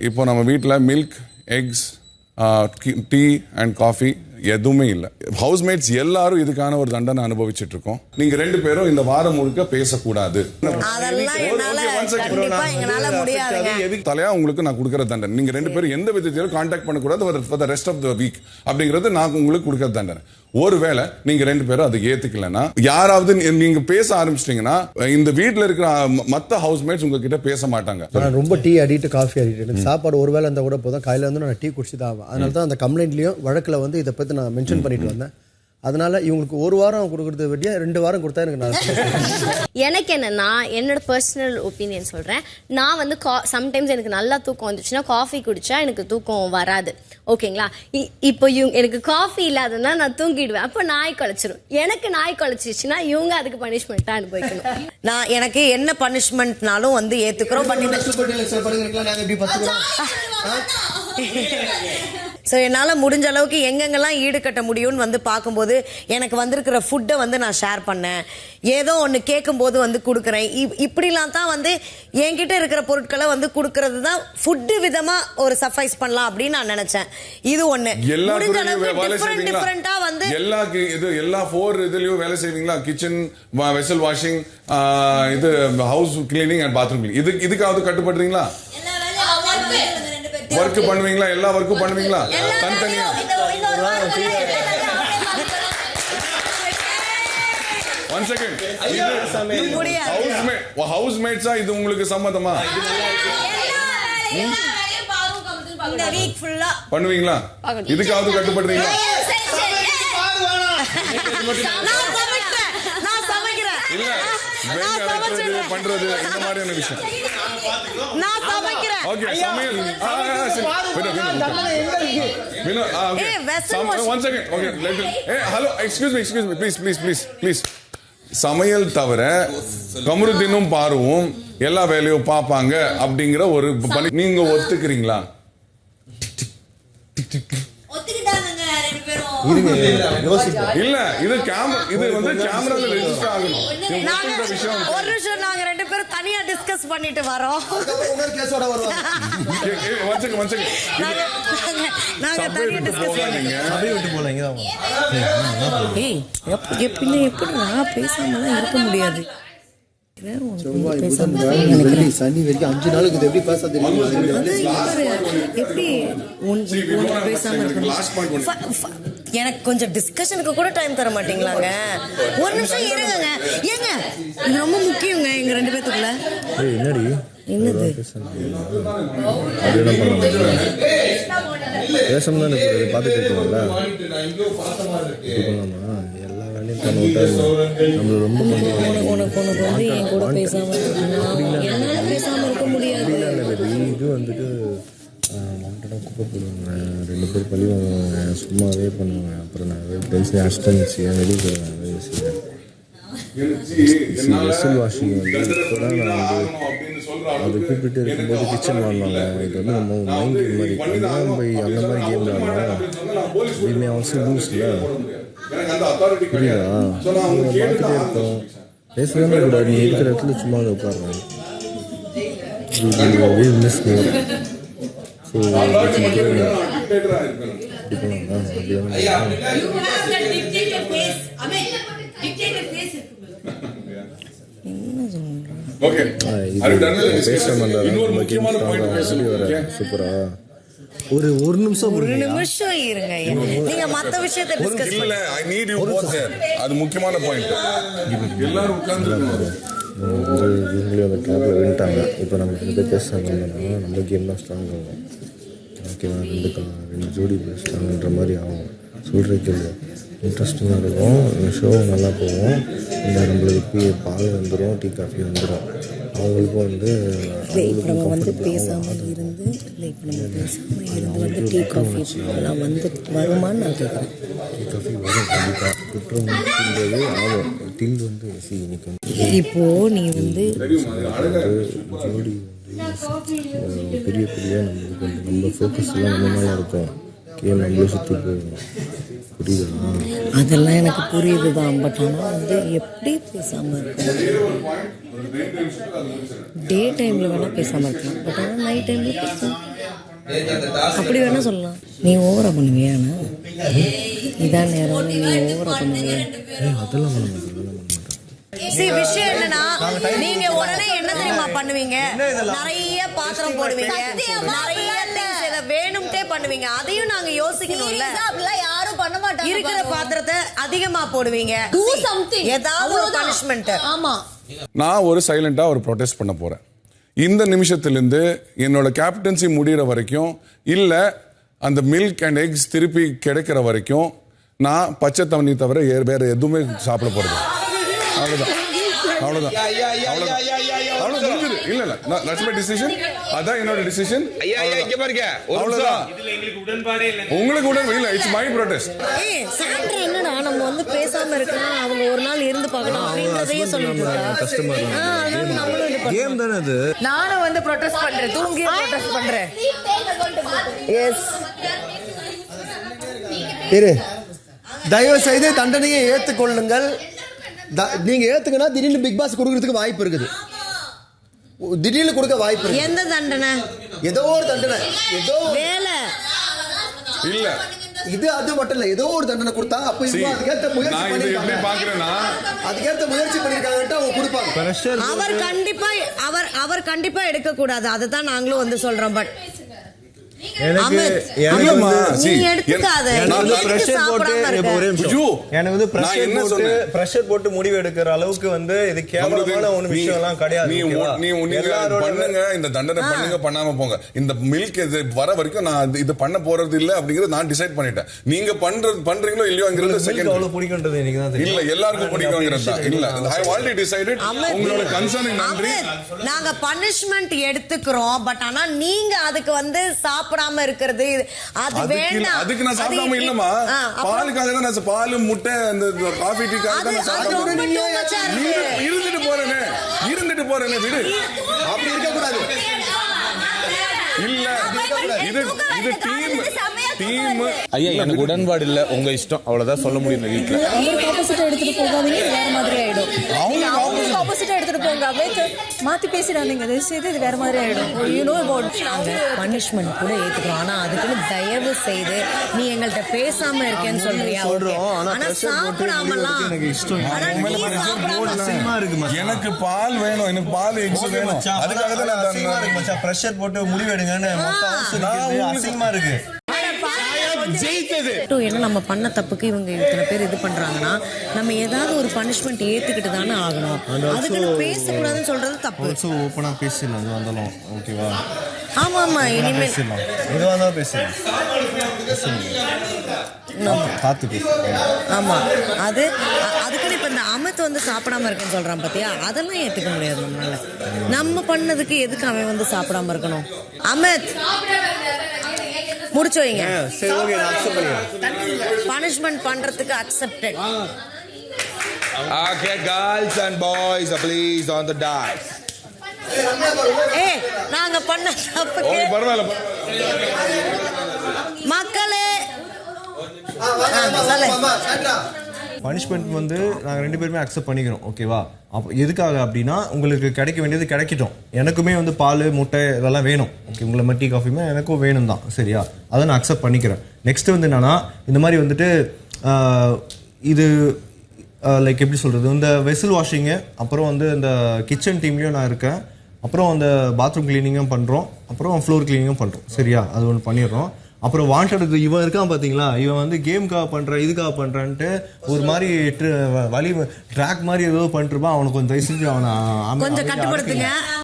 இப்போ நம்ம வீட்டில் milk, X, tea and coffee எதுவுமே இல்லை. ஹவுஸ்மேட்ஸ் எல்லாரும் இதுக்கான ஒரு தண்டனை அனுபவிச்சுட்டு இருக்கோம். நீங்க 2 பேரும் இந்த வாரம் முழுக்க பேசக்கூடாது. தலையா உங்களுக்கு நான் கொடுக்கற தண்டனை. நீங்க 2 பேரும் எந்த விதத்திலும் கான்டாக்ட் பண்ணக்கூடாது for the rest of the week அப்படிங்கிறது நான் உங்களுக்கு கொடுக்கற தண்டனை. ஒருவேளை நீங்க 2 பேரும் அதை ஏத்துக்கலன்னா, யாராவது நீங்க பேச ஆரம்பிச்சிட்டீங்கன்னா இந்த வீட்டுல இருக்கிற மத்த ஹவுஸ்மேட்ஸ் உங்ககிட்ட பேச மாட்டாங்க. நான் ரொம்ப டீ அடிக்ட், காஃபி அடிக்ட். சாப்பாடு ஒருவேளை இருந்தா கூட போதும், காலையில வந்து நான் டீ குடிச்சு தான் ஆகும். அதனால தான் அந்த கம்ப்ளைண்ட்லயும் வழக்குல வந்து இதை பத்தி நான் மென்ஷன் பண்ணிட்டு வந்தேன். அதனால இவங்களுக்கு 1 வாரம் கொடுக்கறது விட 2 வாரம் கொடுத்தா எனக்கு என்னன்னா, என்னோட பர்சனல் ஒப்பீனியன் சொல்றேன். நான் வந்து சம்டைம்ஸ் எனக்கு நல்லா தூக்கம் வந்துச்சுன்னா காஃபி குடிச்சா எனக்கு தூக்கம் வராது. ஓகேங்களா? இப்போ எனக்கு காஃபி இல்லாததுன்னா நான் தூங்கிடுவேன். அப்போ நாய் குலைச்சிரும். எனக்கு நாய் குலைச்சிச்சுன்னா இவங்க அதுக்கு பனிஷ்மெண்ட் தான் அனுபவிக்கணும். நான் எனக்கு என்ன பனிஷ்மெண்ட்னாலும் வந்து ஏத்துக்கிறோம். ஸோ என்னால் முடிஞ்ச அளவுக்கு எங்கெங்கெல்லாம் ஈடுகட்ட முடியும்னு வந்து பார்க்கும்போது எனக்கு வந்திருக்கிற ஃபுட்டை வந்து நான் ஷேர் பண்ணேன். ஏதோ ஒன்று கேட்கும்போது வந்து கொடுக்குறேன். இப்படிலாம் தான் வந்து என்கிட்ட இருக்கிற பொருட்களை வந்து கொடுக்கறது தான் ஃபுட்டு விதமாக ஒரு சர்ப்ரைஸ் பண்ணலாம் அப்படின்னு நான் நினைச்சேன். இது ஒன்று. முடிஞ்ச அளவுக்கு டிஃப்ரெண்டாக வந்து எல்லா 4 இதுலயும் வேலை செய்வீங்களா? கிச்சன், வெசல் வாஷிங், இது house cleaning and bathroom cleaning. இதுக்காவது கட்டுப்படுறீங்களா? ஒர்க் பண்ணுவீங்களா? எல்லா ஒர்க்கும் பண்ணுவீங்களா? தனித்தனியா ஒன் செகண்ட். ஹவுஸ்மேட்ஸா இது உங்களுக்கு சம்மதமா? பண்ணுவீங்களா? இதுக்காவது கட்டுப்படுறீங்களா? இல்ல பண்றது இந்த மாதிரியான விஷயம். Okay, Samuel. One second. Okay, hey, hello. Excuse me. Please. சமையல் தவிர கமருதீனும் பாருவும் எல்லா வேலையும் பாப்பாங்க அப்படிங்கிற ஒரு நீங்க ஒத்துக்கிறீங்களா? இல்ல, இது வந்து கேமரால ரெஜிஸ்டர் ஆகணும். ஒரு நிமிஷம், நாங்க 2 பேரும் தனியா டிஸ்கஸ் பண்ணிட்டு வரோம். நாங்க தனியா டிஸ்கஸ் எப்படி நான் பேசாமலாம் இருக்க முடியாது. சனி வரைக்கும் 5 நாளுக்கு எப்படி பேச தெரியும்? எப்படி பேசாம இருக்க? எனக்கு கொஞ்சம் டிஸ்கஷனுக்கு கூட டைம் தர மாட்டீங்களாங்க? ஒரு நிமிஷம் இருங்க. ஏங்க, இது ரொம்ப முக்கியங்க எங்க 2 பேத்துக்குள்ள. என்னது பார்த்துட்டு இருக்கோம்ல, எல்லா வேலையும் பண்ணிவிட்டா நம்மள ரொம்ப உனக்கு வந்து என் கூட பேசாம இருக்க முடியாது. இது வந்துட்டு மவுண்டனாக குப்பை போடுவாங்க, 2 பேர் பழி வாங்குவாங்க, சும்மாவே பண்ணுவாங்க. அப்புறம் நான் பென்சில் அஸ்டன்சி வெளியே போடுவேன். வேலை செய்வேன். வெசல் வாஷிங் வந்து இப்போ தான் நான் வந்து அது கூப்பிட்டு இருக்கும்போது கிச்சன் வாங்கினாங்க. இது வந்து நம்ம மைண்ட் மாதிரி போய் அந்த மாதிரி கேம் விளாடலாம். இதுமே ஆல்சோ லூஸ்ல புரியுதா? பார்த்துட்டே இருக்கோம், பேசவே கூடாது. நீ இருக்கிற இடத்துல சும்மா உட்காருவேன். மிஸ் மோர். ஸோ சூப்பரா. ஒரு நிமிஷம் இருங்க. நீங்க மத்த விஷயத்தை டிஸ்கஸ் பண்ணல. ஐ நீட் யூ போத் தேர். அது முக்கியமான பாயிண்ட். எல்லாரும் உட்கார்ந்து இவங்களே அந்த கேப்ல விட்டாங்க. இப்போ நம்ம 2 பேர் பேசுறாங்கன்னா நம்ம கேம் தான் ஸ்ட்ராங் ஆகும். ஓகேவா? 2 ஜோடி ஸ்ட்ராங்ன்ற மாதிரி ஆகும். சொல்கிற கேள்வி இன்ட்ரெஸ்டிங்காக இருக்கும். ஷோ நல்லா போகும். இந்த நம்மளுக்கு பால் வந்துடும், டீ காஃபி வந்துடும். அவங்களுக்கும் வந்து நம்ம வந்து பேசாமல் இருந்து வந்து டீ காஃபி நான் வந்து வருமானு நான் கேட்குறேன். டீ காஃபி வரும் கண்டிப்பாக. குற்றம்ன்றது ஆகும். டில் வந்து இன்னைக்கு வந்து இப்போது நீ வந்து ஜோடி வந்து பெரிய நம்மளுக்கு வந்து நம்ம ஃபோக்கஸ் எல்லாம் நம்ம மேலே இருக்கும். கேம் நம்மளே சுற்றி போகணும். புரியுதா? அதெல்லாம் எனக்கு புரியுது தான். பட் ஆனால் வந்து எப்படி பேசாமல் இருக்கணும்? டே டைமில் வேணால் பேசாமல் இருக்கலாம். பட் ஆனால் நைட் டைமில் பேசலாம். அப்படி வேணா சொல்லலாம். நீ ஓவரா பண்ணுவியாண்ணா, இதான் நேரம், நீ ஓவரா பண்ணுவியா? அதெல்லாம் பண்ண மாட்டேன். விஷயம் என்னன்னா, நீங்க உடனே என்ன தெரியுமா பண்ணுவீங்க, நிறைய பாத்திரம் போடுவீங்க, நிறைய things இத வேணும்ட்டே பண்ணுவீங்க. அதையும் நாங்க யோசிக்கணும்ல. யாரும் பண்ண மாட்டாங்க. இருக்கிற பாத்திரத்தை அதிகமா போடுவீங்க. ஏதாவது ஒரு பனிஷ்மெண்ட். ஆமா, நான் ஒரு சைலண்டா ஒரு ப்ரொடெஸ்ட் பண்ண போறேன். இந்த நிமிஷத்திலிருந்து என்னோட கேப்டன்சி முடிகிற வரைக்கும், இல்ல அந்த மில்க் அண்ட் எக்ஸ் திருப்பி கிடைக்கிற வரைக்கும் நான் பச்சை தண்ணி தவிர வேற எதுவுமே சாப்பிட போறது. அவ்வளவுதான். இல்ல that's my decision. அதான் என்னோட டிசிஷன். அவ்வளவுதான். உங்களுக்கு உடன்பே இல்ல. It's my protest. சாண்ட்ரா என்னடா நம்ம வந்து பேசாம இருக்கலாம், அவங்க ஒரு நாள் இருந்து பார்க்கணும் அப்படின்றதையே சொல்லிட்டு இருக்கா. கஷ்டமா இருக்கு. அதான் நம்மளும் இது கேம் தானே அது. நானும் வந்து ப்ரொடெஸ்ட் பண்றேன், தூங்கி ப்ரொடெஸ்ட் பண்றேன். எஸ், இரு, தயவு செய்து தண்டனையை ஏற்றுக்கொள்ளுங்கள். நீங்க ஏத்துக்கனா திடீர்னு பிக் பாஸ் கொடுக்கறதுக்கு வாய்ப்பு இருக்குது. திடீர்னு கொடுக்க வாய்ப்பு இருக்கு. எந்த தண்டனை? ஏதோ ஒரு தண்டனை, ஏதோ வேலை இல்ல. இது அது மட்டும் இல்ல, ஏதோ ஒரு தண்டனை கொடுத்தா அப்ப இவங்க அதுக்கேற்ற முயற்சி பண்ணிருக்காங்க. அதுக்கேற்ற முயற்சி பண்ணிருக்காங்கன்ட்டு அவங்க கொடுப்பாங்க. அவர் கண்டிப்பா எடுக்க கூடாது. அதுதான் நாங்களும் வந்து சொல்றோம். பட் எனக்கு பிரஷர் போட்டு முடிவு எடுக்கிற அளவுக்கு வந்து இது கேவலமான ஒரு விஷயம் எல்லாம் கிடையாது. இந்த தண்டனை பண்ணுங்க, பண்ணாம போங்க. இந்த மில்க் இது வர வரைக்கும் நான் இது பண்ண போறது இல்ல அப்படிங்கறது நான் டிசைட் பண்ணிட்டேன். நீங்க பண்றீங்களோ இல்லையோங்கிறது செகண்ட். அவ்வளவு பிடிக்கும்ன்றது எனக்கு தான் தெரியும். இல்ல எல்லாருக்கும் பிடிக்கும்ங்கிறது தான். இல்ல ஐ ஆல்ரெடி டிசைடட். உங்களோட கன்சர்ன் நன்றி. நாங்க பனிஷ்மென்ட் எடுத்துக்கிறோம். பட் ஆனா நீங்க அதுக்கு வந்து சாப்பிடாம இருக்கிறது அது வேண்டாம். அதுக்கு நான் சாப்பிடாம இல்லமா, பாலுக்காக தான் நான் பால் முட்டை அந்த காபி டீக்காக தான் நான் சாப்பிடாம இருந்துட்டு போறேனே விடு. அப்படி இருக்க கூடாது. இல்ல இது டீம். ஐயா எனக்கு உடன்பாடு இல்ல, உங்க இஷ்டம், அவ்வளவுதான் சொல்ல முடியும். இந்த வீட்ல அவருக்கு ஆப்போசிட்டா எடுத்துட்டு போகாதீங்க, இது வேற மாதிரி ஆயிடும். அவங்களுக்கு ஆப்போசிட்டா எடுத்துட்டு போங்க, மாத்தி பேசிடாதீங்க. இது வேற மாதிரி ஆயிடும். யூ நோ அபௌட் பனிஷ்மெண்ட் கூட ஏத்துக்கிறோம். ஆனா அதுக்குன்னு தயவு செய்து நீ எங்கள்கிட்ட பேசாம இருக்கேன்னு சொல்றியா? ஆனா சாப்பிடாமலாம் எனக்கு பால் வேணும், எனக்கு பால் எக்ஸ் வேணும். அதுக்காக தான் பிரஷர் போட்டு முடிவு எடுங்கன்னு அசிங்கமா இருக்கு. என்ன நம்ம பண்ண தப்புக்கு இவங்க இத்தனை பேர் இது பண்றாங்கன்னா நம்ம ஏதாவது ஒரு பனிஷ்மெண்ட் ஏத்துக்கிட்டு தானே ஆகணும். அதுக்கு பேசக்கூடாதுன்னு சொல்றது தப்பு. ஓப்பனா பேசலாம், அது வந்தாலும் ஓகேவா? ஆமா ஆமா, இனிமேல் இதுவா தான் பேசலாம், பார்த்து பேசலாம். ஆமா, அதுக்கு இப்ப இந்த அமித் வந்து சாப்பிடாம இருக்குன்னு சொல்றான் பாத்தியா, அதெல்லாம் ஏத்துக்க முடியாது நம்மளால. நம்ம பண்ணதுக்கு எதுக்கு அவன் வந்து சாப்பிடாம இருக்கணும்? அமித் முடிச்சு வைங்க. சரி ஓகே, நான் அக்செப்ட் பண்ணிக்கிறேன். பனிஷ்மென்ட் பண்றதுக்கு accepted. Okay girls and boys please on the dais. நாங்க பண்ண தப்புக்கு மக்களே பனிஷ்மெண்ட் வந்து நாங்கள் 2 பேருமே அக்செப்ட் பண்ணிக்கிறோம், ஓகேவா? அப்போ எதுக்காக அப்படின்னா உங்களுக்கு கிடைக்க வேண்டியது கிடைக்கட்டும். எனக்குமே வந்து பால் முட்டை இதெல்லாம் வேணும், ஓகே? உங்களை மாதிரி டீ காஃபியுமே எனக்கும் வேணும் தான், சரியா? அதை நான் அக்செப்ட் பண்ணிக்கிறேன். நெக்ஸ்ட் வந்து என்னன்னா, இந்த மாதிரி வந்துட்டு இது லைக் எப்படி சொல்கிறது, இந்த வெசல் வாஷிங்கு, அப்புறம் வந்து இந்த கிச்சன் டீம்லேயும் நான் இருக்கேன், அப்புறம் அந்த பாத்ரூம் கிளீனிங்கும் பண்ணுறோம், அப்புறம் ஃப்ளோர் கிளீனிங்கும் பண்ணுறோம், சரியா? அது ஒன்று பண்ணிடுறோம். அப்புறம் வாண்டடுக்கு இவன் இருக்கான் பார்த்தீங்களா, இவன் வந்து கேமுக்காக பண்ணுற இதுக்காக பண்ணுறான்ட்டு ஒரு மாதிரி வழி ட்ராக் மாதிரி ஏதோ பண்ணிட்டுருப்பான். அவனுக்கு கொஞ்சம் தயவு செஞ்சு அவனை கொஞ்சம் கட்டுப்படுத்துங்க.